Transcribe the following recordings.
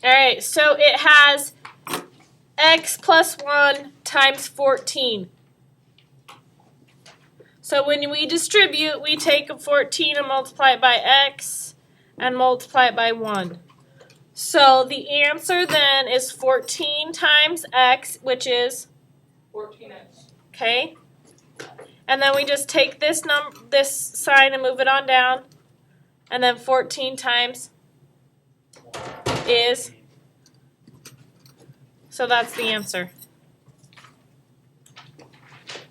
All right, so it has x plus 1 times 14. So when we distribute, we take a 14 and multiply it by x and multiply it by 1. So the answer then is 14 times x, which is 14x. Okay. And then we just take this sign and move it on down. And then 14 times is, so that's the answer.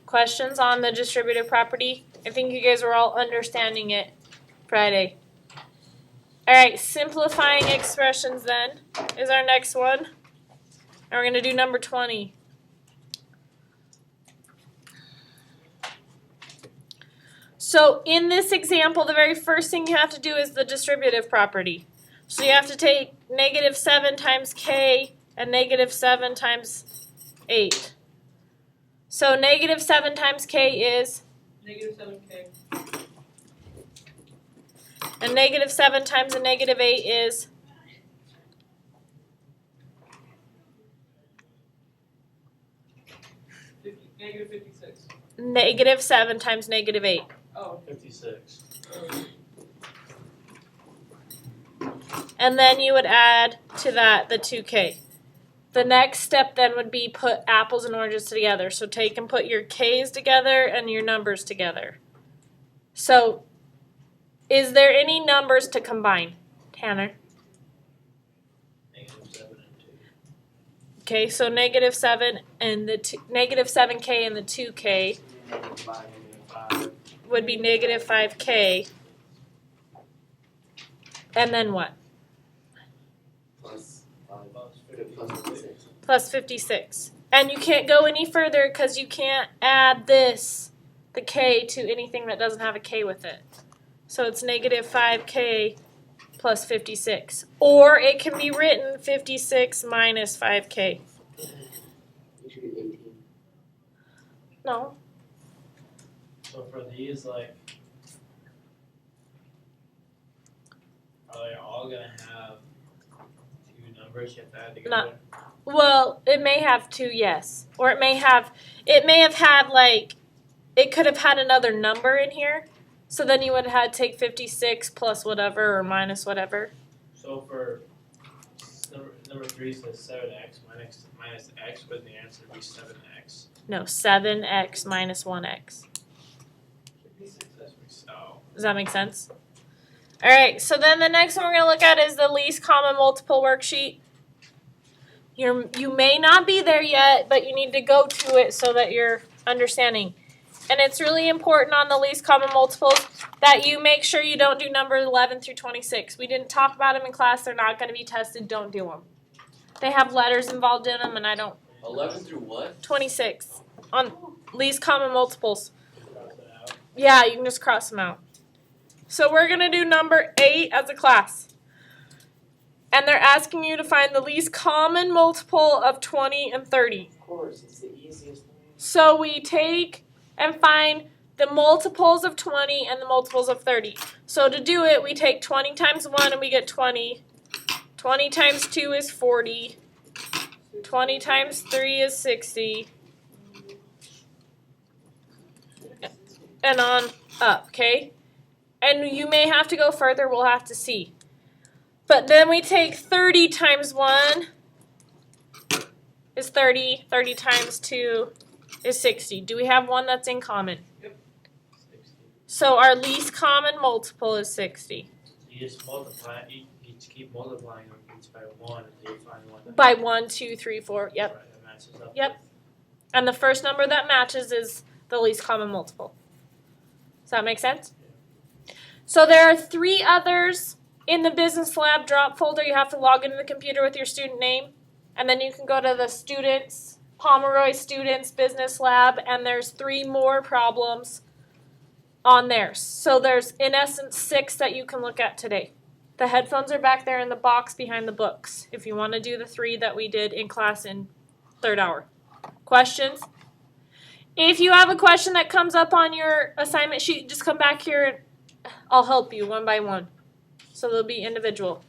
Questions on the distributive property? I think you guys were all understanding it Friday. All right, simplifying expressions then is our next one. And we're going to do number 20. So in this example, the very first thing you have to do is the distributive property. So you have to take negative 7 times k and negative 7 times 8. So negative 7 times k is? Negative 7k. And negative 7 times a negative 8 is? Negative 56. Negative 7 times negative 8. Oh. 56. And then you would add to that the 2k. The next step then would be put apples and oranges together. So take and put your k's together and your numbers together. So is there any numbers to combine, Tanner? Negative 7 and 2. Okay, so negative 7 and the negative 7k and the 2k Negative 5, negative 5. would be negative 5k. And then what? Plus 5. Plus 56. Plus 56. And you can't go any further because you can't add this, the k, to anything that doesn't have a k with it. So it's negative 5k plus 56. Or it can be written 56 minus 5k. You should do 18. No. So for these, like, are they all going to have two numbers you have to add together? Well, it may have two, yes. Or it may have had like, it could have had another number in here. So then you would have had to take 56 plus whatever or minus whatever. So for number 3 says 7x minus x, but the answer would be 7x. No, 7x minus 1x. 56, that's what we saw. Does that make sense? All right, so then the next one we're going to look at is the least common multiple worksheet. You may not be there yet, but you need to go to it so that you're understanding. And it's really important on the least common multiples that you make sure you don't do numbers 11 through 26. We didn't talk about them in class. They're not going to be tested. Don't do them. They have letters involved in them, and I don't. 11 through what? 26 on least common multiples. Cross it out. Yeah, you can just cross them out. So we're going to do number 8 as a class. And they're asking you to find the least common multiple of 20 and 30. Of course, it's the easiest thing. So we take and find the multiples of 20 and the multiples of 30. So to do it, we take 20 times 1 and we get 20. 20 times 2 is 40. 20 times 3 is 60. And on up, okay? And you may have to go further, we'll have to see. But then we take 30 times 1 is 30. 30 times 2 is 60. Do we have one that's in common? Yep. 60. So our least common multiple is 60. You just multiply, you keep multiplying them each by 1 until you find one that By 1, 2, 3, 4. Yep. right, that matches up. Yep. And the first number that matches is the least common multiple. Does that make sense? So there are 3 others in the business lab drop folder. You have to log into the computer with your student name. And then you can go to the students, Pomeroy Students Business Lab, and there's 3 more problems on there. So there's, in essence, 6 that you can look at today. The headphones are back there in the box behind the books if you want to do the 3 that we did in class in 3rd hour. Questions? If you have a question that comes up on your assignment sheet, just come back here and I'll help you one by one. So they'll be individual.